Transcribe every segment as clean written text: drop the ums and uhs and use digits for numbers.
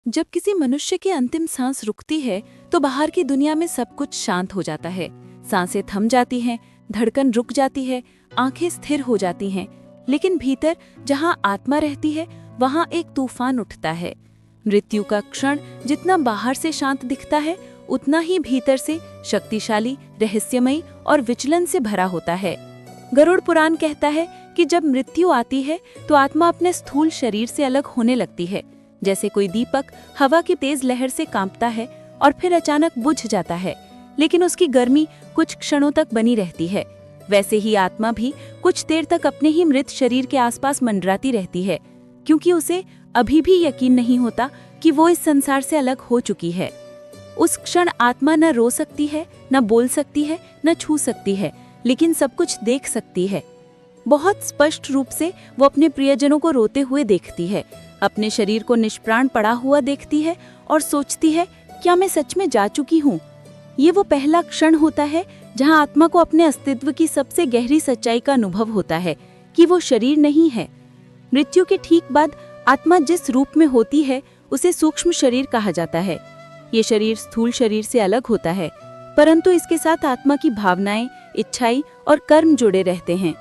जब किसी मनुष्य की अंतिम सांस रुकती है तो बाहर की दुनिया में सब कुछ शांत हो जाता है। सांसें थम जाती हैं, धड़कन रुक जाती है, आंखें स्थिर हो जाती हैं। लेकिन भीतर जहां आत्मा रहती है वहां एक तूफान उठता है। मृत्यु का क्षण जितना बाहर से शांत दिखता है उतना ही भीतर से शक्तिशाली, रहस्यमयी और विचलन से भरा होता है। गरुड़ पुराण कहता है कि जब मृत्यु आती है तो आत्मा अपने स्थूल शरीर से अलग होने लगती है। जैसे कोई दीपक हवा की तेज लहर से कांपता है और फिर अचानक बुझ जाता है, लेकिन उसकी गर्मी कुछ क्षणों तक बनी रहती है। वैसे ही आत्मा भी कुछ देर तक अपने ही मृत शरीर के आसपास मंडराती रहती है, क्योंकि उसे अभी भी यकीन नहीं होता कि वो इस संसार से अलग हो चुकी है। उस क्षण आत्मा न रो सकती है, न बोल सकती है, न छू सकती है, लेकिन सब कुछ देख सकती है। बहुत स्पष्ट रूप से वो अपने प्रियजनों को रोते हुए देखती है, अपने शरीर को निष्प्राण पड़ा हुआ देखती है और सोचती है, क्या मैं सच में जा चुकी हूँ? ये वो पहला क्षण होता है जहाँ आत्मा को अपने अस्तित्व की सबसे गहरी सच्चाई का अनुभव होता है कि वो शरीर नहीं है। मृत्यु के ठीक बाद आत्मा जिस रूप में होती है उसे सूक्ष्म शरीर कहा जाता है। ये शरीर स्थूल शरीर से अलग होता है, परंतु इसके साथ आत्मा की भावनाएं, इच्छाएं और कर्म जुड़े रहते हैं।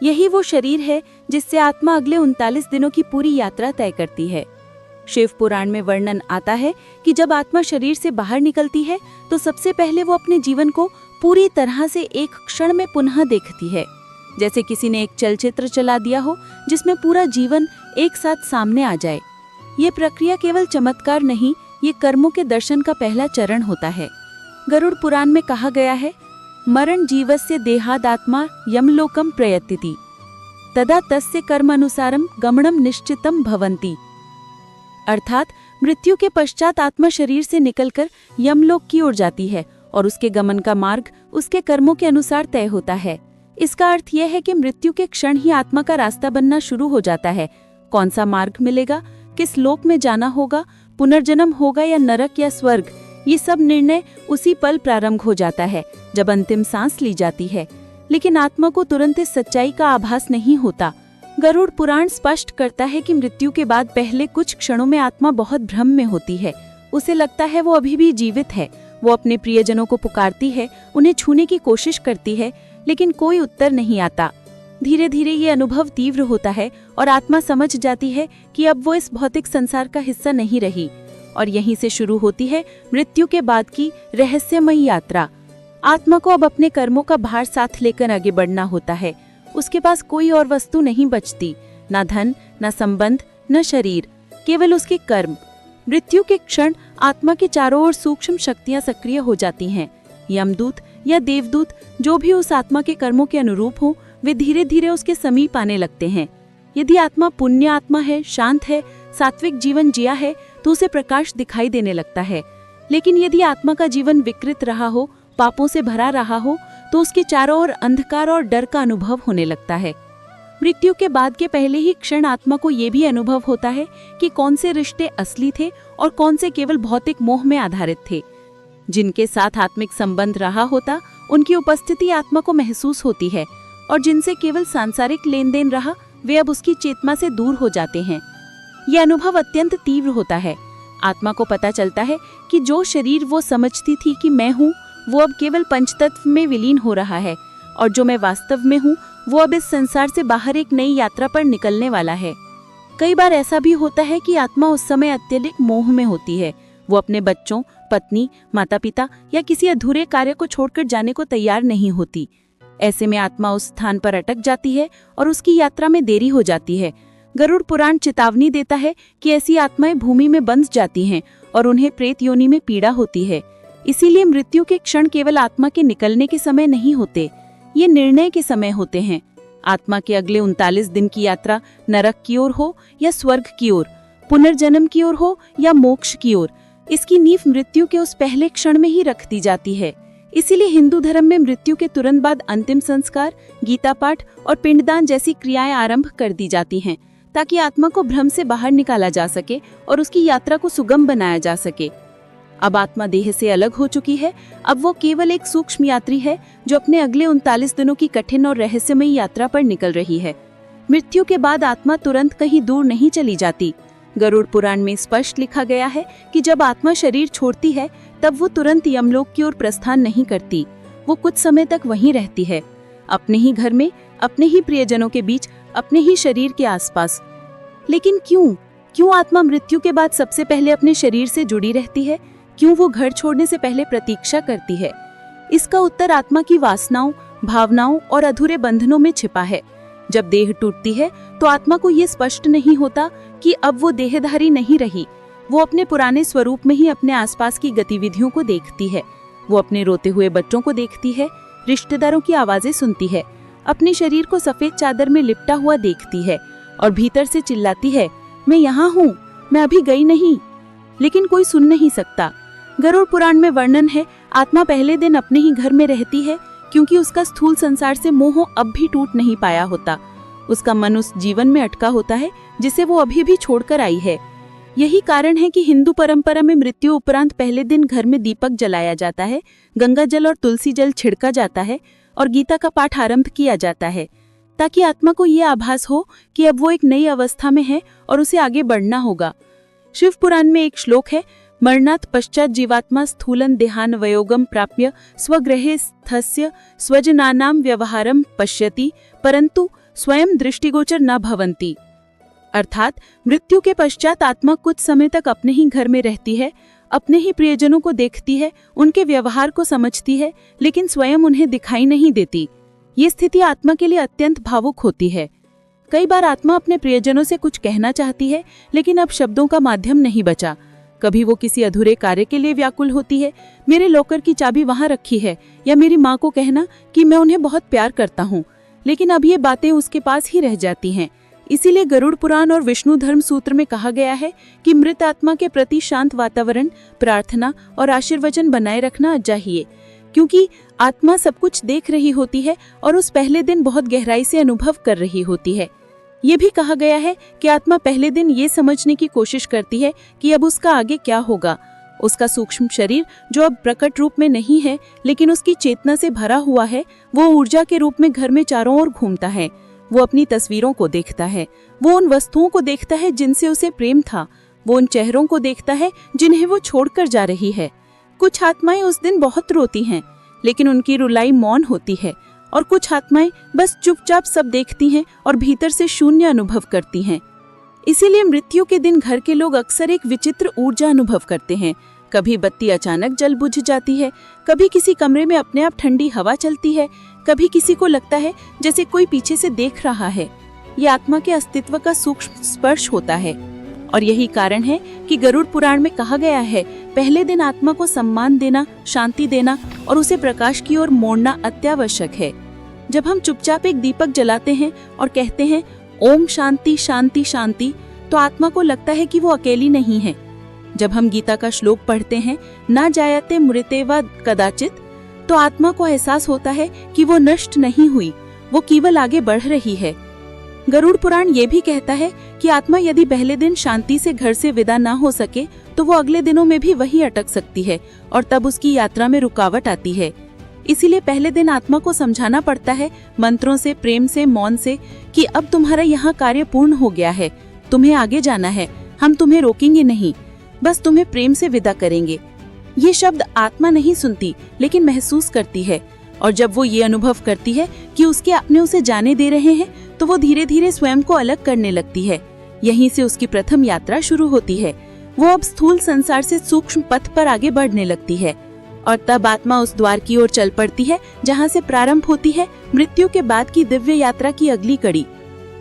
यही वो शरीर है जिससे आत्मा अगले 39 दिनों की पूरी यात्रा तय करती है। शिव पुराण में वर्णन आता है कि जब आत्मा शरीर से बाहर निकलती है तो सबसे पहले वो अपने जीवन को पूरी तरह से एक क्षण में पुनः देखती है, जैसे किसी ने एक चलचित्र चला दिया हो जिसमें पूरा जीवन एक साथ सामने आ जाए। ये प्रक्रिया केवल चमत्कार नहीं, ये कर्मों के दर्शन का पहला चरण होता है। गरुड़ पुराण में कहा गया है, मरण जीवस्य देहादात्मा यमलोकम प्रयतिति तदा तस्य कर्म अनुसारम गमनम निश्चितम भवन्ति। अर्थात मृत्यु के पश्चात आत्मा शरीर से निकलकर यमलोक की ओर जाती है और उसके गमन का मार्ग उसके कर्मों के अनुसार तय होता है। इसका अर्थ यह है कि मृत्यु के क्षण ही आत्मा का रास्ता बनना शुरू हो जाता है। कौन सा मार्ग मिलेगा, किस लोक में जाना होगा, पुनर्जन्म होगा या नरक या स्वर्ग, ये सब निर्णय उसी पल प्रारंभ हो जाता है जब अंतिम सांस ली जाती है। लेकिन आत्मा को तुरंत इस सच्चाई का आभास नहीं होता। गरुड़ पुराण स्पष्ट करता है कि मृत्यु के बाद पहले कुछ क्षणों में आत्मा बहुत भ्रम में होती है। उसे लगता है वो अभी भी जीवित है। वो अपने प्रियजनों को पुकारती है, उन्हें छूने की कोशिश करती है, लेकिन कोई उत्तर नहीं आता। धीरे धीरे ये अनुभव तीव्र होता है और आत्मा समझ जाती है कि अब वो इस भौतिक संसार का हिस्सा नहीं रही। और यहीं से शुरू होती है मृत्यु के बाद की रहस्यमयी यात्रा। आत्मा को अब अपने कर्मों का भार साथ लेकर आगे बढ़ना होता है। उसके पास कोई और वस्तु नहीं बचती, ना धन, ना संबंध, न शरीर, केवल उसके कर्म। मृत्यु के क्षण आत्मा के चारों ओर सूक्ष्म शक्तियां सक्रिय हो जाती हैं। यमदूत या देवदूत, जो भी उस आत्मा के कर्मों के अनुरूप हो, वे धीरे धीरे उसके समीप आने लगते हैं। यदि आत्मा पुण्य आत्मा है, शांत है, सात्विक जीवन जिया है, तो उसे प्रकाश दिखाई देने लगता है। लेकिन यदि आत्मा का जीवन विकृत रहा हो, पापों से भरा रहा हो, तो उसके चारों ओर अंधकार और डर का अनुभव होने लगता है। मृत्यु के बाद के पहले ही क्षण आत्मा को ये भी अनुभव होता है कि कौन से रिश्ते असली थे और कौन से केवल भौतिक मोह में आधारित थे। जिनके साथ आत्मिक संबंध रहा होता, उनकी उपस्थिति आत्मा को महसूस होती है, और जिनसे केवल सांसारिक लेन देन रहा, वे अब उसकी चेतना से दूर हो जाते हैं। यह अनुभव अत्यंत तीव्र होता है। आत्मा को पता चलता है कि जो शरीर वो समझती थी कि मैं हूँ, वो अब केवल पंचतत्व में विलीन हो रहा है, और जो मैं वास्तव में हूँ वो अब इस संसार से बाहर एक नई यात्रा पर निकलने वाला है। कई बार ऐसा भी होता है कि आत्मा उस समय अत्यधिक मोह में होती है। वो अपने बच्चों, पत्नी, माता पिता या किसी अधूरे कार्य को छोड़कर जाने को तैयार नहीं होती। ऐसे में आत्मा उस स्थान पर अटक जाती है और उसकी यात्रा में देरी हो जाती है। गरुड़ पुराण चेतावनी देता है कि ऐसी आत्माएं भूमि में बंध जाती हैं और उन्हें प्रेत योनि में पीड़ा होती है। इसीलिए मृत्यु के क्षण केवल आत्मा के निकलने के समय नहीं होते, ये निर्णय के समय होते हैं। आत्मा के अगले 39 दिन की यात्रा नरक की ओर हो या स्वर्ग की ओर, पुनर्जन्म की ओर हो या मोक्ष की ओर, इसकी नींव मृत्यु के उस पहले क्षण में ही रख दी जाती है। इसीलिए हिंदू धर्म में मृत्यु के तुरंत बाद अंतिम संस्कार, गीता पाठ और पिंडदान जैसी क्रियाएं आरंभ कर दी जाती हैं, ताकि आत्मा को भ्रम से बाहर निकाला जा सके और उसकी यात्रा को सुगम बनाया जा सके। अब आत्मा देह से अलग हो चुकी है। अब वो केवल एक सूक्ष्म यात्री है जो अपने अगले 39 दिनों की कठिन और रहस्यमयी यात्रा पर निकल रही है। मृत्यु के बाद आत्मा तुरंत कहीं दूर नहीं चली जाती। गरुड़ पुराण में स्पष्ट लिखा गया है कि जब आत्मा शरीर छोड़ती है तब वो तुरंत यमलोक की ओर प्रस्थान नहीं करती। वो कुछ समय तक वहीं रहती है, अपने ही घर में, अपने ही प्रियजनों के बीच, अपने ही शरीर के आसपास। लेकिन क्यों आत्मा मृत्यु के बाद सबसे पहले अपने शरीर से जुड़ी रहती है? क्यों वो घर छोड़ने से पहले प्रतीक्षा करती है? इसका उत्तर आत्मा की वासनाओं, भावनाओं और अधूरे बंधनों में छिपा है। जब देह टूटती है तो आत्मा को ये स्पष्ट नहीं होता कि अब वो देहधारी नहीं रही। वो अपने पुराने स्वरूप में ही अपने आसपास की गतिविधियों को देखती है। वो अपने रोते हुए बच्चों को देखती है, रिश्तेदारों की आवाजें सुनती है, अपने शरीर को सफेद चादर में लिपटा हुआ देखती है और भीतर से चिल्लाती है, मैं यहाँ हूँ, मैं अभी गई नहीं। लेकिन कोई सुन नहीं सकता। गरुड़ पुराण में वर्णन है, आत्मा पहले दिन अपने ही घर में रहती है क्योंकि उसका स्थूल संसार से मोह अब भी टूट नहीं पाया होता। उसका मन उस जीवन में अटका होता है जिसे वो अभी भी छोड़कर आई है। यही कारण है कि हिंदू परंपरा में मृत्यु उपरांत पहले दिन घर में दीपक जलाया जाता है, गंगा जल और तुलसी जल छिड़का जाता है और गीता का पाठ आरंभ किया जाता है, ताकि आत्मा को ये आभास हो कि अब वो एक नई अवस्था में है और उसे आगे बढ़ना होगा। शिव पुराण में एक श्लोक है, मरणात् पश्चात जीवात्मा स्थूलन देहान वयोगम प्राप्य स्वगृहे स्थस्य स्वजनानां व्यवहारम पश्यति परंतु स्वयं दृष्टिगोचर न भवन्ति। अर्थात मृत्यु के पश्चात आत्मा कुछ समय तक अपने ही घर में रहती है, अपने ही प्रियजनों को देखती है, उनके व्यवहार को समझती है, लेकिन स्वयं उन्हें दिखाई नहीं देती। ये स्थिति आत्मा के लिए अत्यंत भावुक होती है। कई बार आत्मा अपने प्रियजनों से कुछ कहना चाहती है, लेकिन अब शब्दों का माध्यम नहीं बचा। कभी वो किसी अधूरे कार्य के लिए व्याकुल होती है, मेरे लॉकर की चाबी वहां रखी है, या मेरी माँ को कहना कि मैं उन्हें बहुत प्यार करता हूँ, लेकिन अब ये बातें उसके पास ही रह जाती हैं। इसीलिए गरुड़ पुराण और विष्णु धर्म सूत्र में कहा गया है कि मृत आत्मा के प्रति शांत वातावरण, प्रार्थना और आशीर्वचन बनाए रखना चाहिए, क्योंकि आत्मा सब कुछ देख रही होती है और उस पहले दिन बहुत गहराई से अनुभव कर रही होती है। ये भी कहा गया है कि आत्मा पहले दिन ये समझने की कोशिश करती है कि अब उसका आगे क्या होगा। उसका सूक्ष्म शरीर, जो अब प्रकट रूप में नहीं है लेकिन उसकी चेतना से भरा हुआ है, वो ऊर्जा के रूप में घर में चारों ओर घूमता है। वो अपनी तस्वीरों को देखता है, वो उन वस्तुओं को देखता है जिनसे उसे प्रेम था, वो उन चेहरों को देखता है जिन्हें वो छोड़कर जा रही है। कुछ आत्माएं उस दिन बहुत रोती हैं, लेकिन उनकी रुलाई मौन होती है, और कुछ आत्माएं बस चुपचाप सब देखती हैं और भीतर से शून्य अनुभव करती हैं। इसीलिए मृत्यु के दिन घर के लोग अक्सर एक विचित्र ऊर्जा अनुभव करते हैं। कभी बत्ती अचानक जल बुझ जाती है, कभी किसी कमरे में अपने आप ठंडी हवा चलती है, कभी किसी को लगता है जैसे कोई पीछे से देख रहा है। ये आत्मा के अस्तित्व का सूक्ष्म स्पर्श होता है, और यही कारण है कि गरुड़ पुराण में कहा गया है, पहले दिन आत्मा को सम्मान देना, शांति देना और उसे प्रकाश की ओर मोड़ना अत्यावश्यक है। जब हम चुपचाप एक दीपक जलाते हैं और कहते हैं ओम शांति शांति शांति, तो आत्मा को लगता है कि वो अकेली नहीं है। जब हम गीता का श्लोक पढ़ते हैं, ना जायते मृतेवा कदाचित, तो आत्मा को एहसास होता है कि वो नष्ट नहीं हुई, वो केवल आगे बढ़ रही है। गरुड़ पुराण ये भी कहता है कि आत्मा यदि पहले दिन शांति से घर से विदा ना हो सके तो वो अगले दिनों में भी वहीं अटक सकती है और तब उसकी यात्रा में रुकावट आती है। इसीलिए पहले दिन आत्मा को समझाना पड़ता है मंत्रों से, प्रेम से, मौन से, कि अब तुम्हारा यहाँ कार्य पूर्ण हो गया है, तुम्हें आगे जाना है, हम तुम्हें रोकेंगे नहीं, बस तुम्हें प्रेम से विदा करेंगे। ये शब्द आत्मा नहीं सुनती लेकिन महसूस करती है, और जब वो ये अनुभव करती है कि उसके अपने उसे जाने दे रहे हैं तो वो धीरे धीरे स्वयं को अलग करने लगती है। यहीं से उसकी प्रथम यात्रा शुरू होती है। वो अब स्थूल संसार से सूक्ष्म पथ पर आगे बढ़ने लगती है, और तब आत्मा उस द्वार की ओर चल पड़ती है जहाँ से प्रारंभ होती है मृत्यु के बाद की दिव्य यात्रा की अगली कड़ी।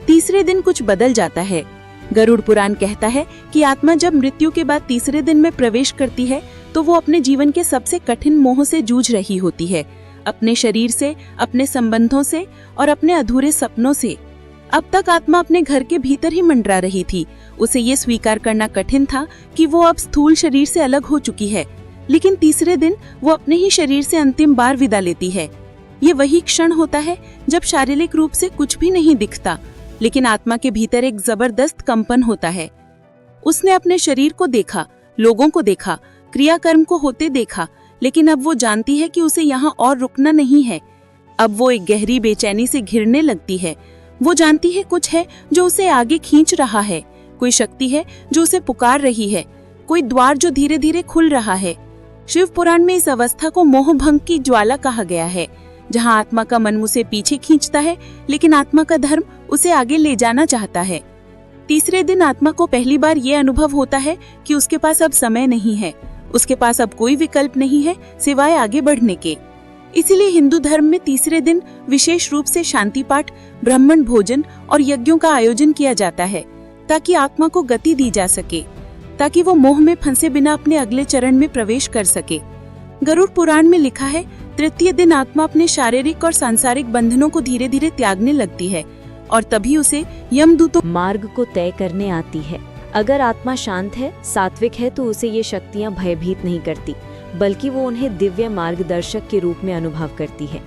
तीसरे दिन कुछ बदल जाता है। गरुड़ पुराण कहता है कि आत्मा जब मृत्यु के बाद तीसरे दिन में प्रवेश करती है तो वो अपने जीवन के सबसे कठिन मोह से जूझ रही होती है, अपने शरीर से, अपने संबंधों से और अपने अधूरे सपनों से। अब तक आत्मा अपने घर के भीतर ही मंडरा रही थी। उसे ये स्वीकार करना कठिन था कि वो अब स्थूल शरीर से अलग हो चुकी है, लेकिन तीसरे दिन वो अपने ही शरीर से अंतिम बार विदा लेती है। ये वही क्षण होता है जब शारीरिक रूप से कुछ भी नहीं दिखता, लेकिन आत्मा के भीतर एक जबरदस्त कंपन होता है। उसने अपने शरीर को देखा, लोगों को देखा, क्रियाकर्म को होते देखा, लेकिन अब वो जानती है कि उसे यहाँ और रुकना नहीं है। अब वो एक गहरी बेचैनी से घिरने लगती है। वो जानती है कुछ है जो उसे आगे खींच रहा है, कोई शक्ति है जो उसे पुकार रही है, कोई द्वार जो धीरे धीरे खुल रहा है। शिव पुराण में इस अवस्था को मोहभंग की ज्वाला कहा गया है, जहाँ आत्मा का मन उसे पीछे खींचता है, लेकिन आत्मा का धर्म उसे आगे ले जाना चाहता है। तीसरे दिन आत्मा को पहली बार ये अनुभव होता है कि उसके पास अब समय नहीं है, उसके पास अब कोई विकल्प नहीं है सिवाय आगे बढ़ने के। इसीलिए हिंदू धर्म में तीसरे दिन विशेष रूप से शांति पाठ, ब्राह्मण भोजन और यज्ञों का आयोजन किया जाता है, ताकि आत्मा को गति दी जा सके, ताकि वो मोह में फंसे बिना अपने अगले चरण में प्रवेश कर सके। गरुड़ पुराण में लिखा है, तृतीय दिन आत्मा अपने शारीरिक और सांसारिक बंधनों को धीरे धीरे त्यागने लगती है और तभी उसे यमदूतों मार्ग को तय करने आती है। अगर आत्मा शांत है, सात्विक है, तो उसे ये शक्तियां भयभीत नहीं करती, बल्कि वो उन्हें दिव्य मार्गदर्शक के रूप में अनुभव करती है।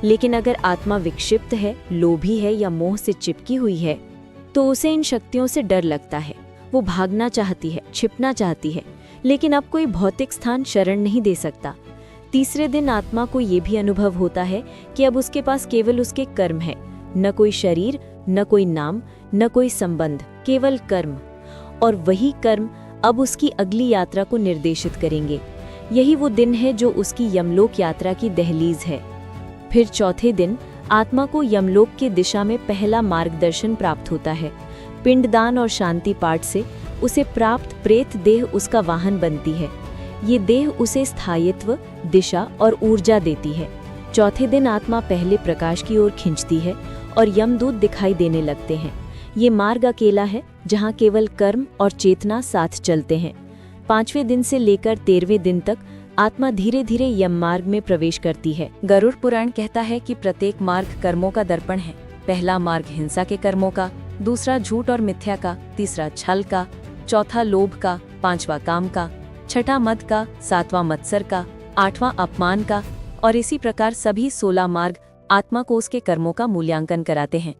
लेकिन अगर आत्मा विक्षिप्त है, लोभी है या मोह से चिपकी हुई है, तो उसे इन शक्तियों से डर लगता है। वो भागना चाहती है, छिपना चाहती है, लेकिन अब कोई भौतिक स्थान शरण नहीं दे सकता। तीसरे दिन आत्मा को ये भी अनुभव होता है कि अब उसके पास केवल उसके कर्म है, न कोई शरीर, न कोई नाम, न कोई संबंध, केवल कर्म। और वही कर्म अब उसकी अगली यात्रा को निर्देशित करेंगे। यही वो दिन है जो उसकी यमलोक यात्रा की दहलीज है। फिर चौथे दिन आत्मा को यमलोक की दिशा में पहला मार्गदर्शन प्राप्त होता है। पिंडदान और शांति पाठ से उसे प्राप्त प्रेत देह उसका वाहन बनती है। ये देह उसे स्थायित्व, दिशा और ऊर्जा देती है। चौथे दिन आत्मा पहले प्रकाश की ओर खिंचती है और यमदूत दिखाई देने लगते हैं। ये मार्ग अकेला है जहाँ केवल कर्म और चेतना साथ चलते हैं। पांचवें दिन से लेकर 13वें दिन तक आत्मा धीरे धीरे यम मार्ग में प्रवेश करती है। गरुड़ पुराण कहता है कि प्रत्येक मार्ग कर्मों का दर्पण है। पहला मार्ग हिंसा के कर्मों का, दूसरा झूठ और मिथ्या का, तीसरा छल का, चौथा लोभ का, पांचवा काम का, छठा मद का, सातवां मत्सर का, आठवां अपमान का, और इसी प्रकार सभी 16 मार्ग आत्मा को उसके कर्मों का मूल्यांकन कराते हैं।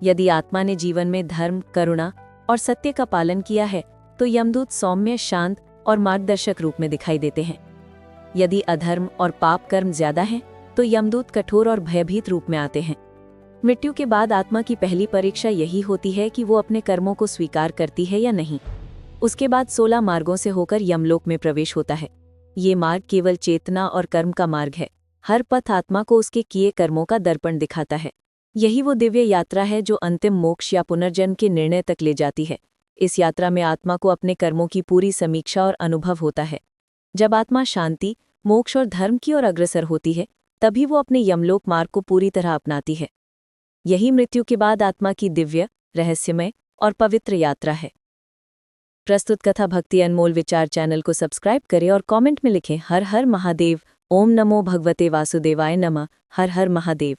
यदि आत्मा ने जीवन में धर्म, करुणा और सत्य का पालन किया है तो यमदूत सौम्य, शांत और मार्गदर्शक रूप में दिखाई देते हैं। यदि अधर्म और पाप कर्म ज्यादा हैं तो यमदूत कठोर और भयभीत रूप में आते हैं। मृत्यु के बाद आत्मा की पहली परीक्षा यही होती है कि वो अपने कर्मों को स्वीकार करती है या नहीं। उसके बाद 16 मार्गों से होकर यमलोक में प्रवेश होता है। ये मार्ग केवल चेतना और कर्म का मार्ग है। हर पथ आत्मा को उसके किए कर्मों का दर्पण दिखाता है। यही वो दिव्य यात्रा है जो अंतिम मोक्ष या पुनर्जन्म के निर्णय तक ले जाती है। इस यात्रा में आत्मा को अपने कर्मों की पूरी समीक्षा और अनुभव होता है। जब आत्मा शांति, मोक्ष और धर्म की ओर अग्रसर होती है, तभी वो अपने यमलोक मार्ग को पूरी तरह अपनाती है। यही मृत्यु के बाद आत्मा की दिव्य, रहस्यमय और पवित्र यात्रा है। प्रस्तुत कथा भक्ति अनमोल विचार चैनल को सब्सक्राइब करें और कमेंट में लिखें हर हर महादेव, ओम नमो भगवते वासुदेवाय नमः, हर हर महादेव।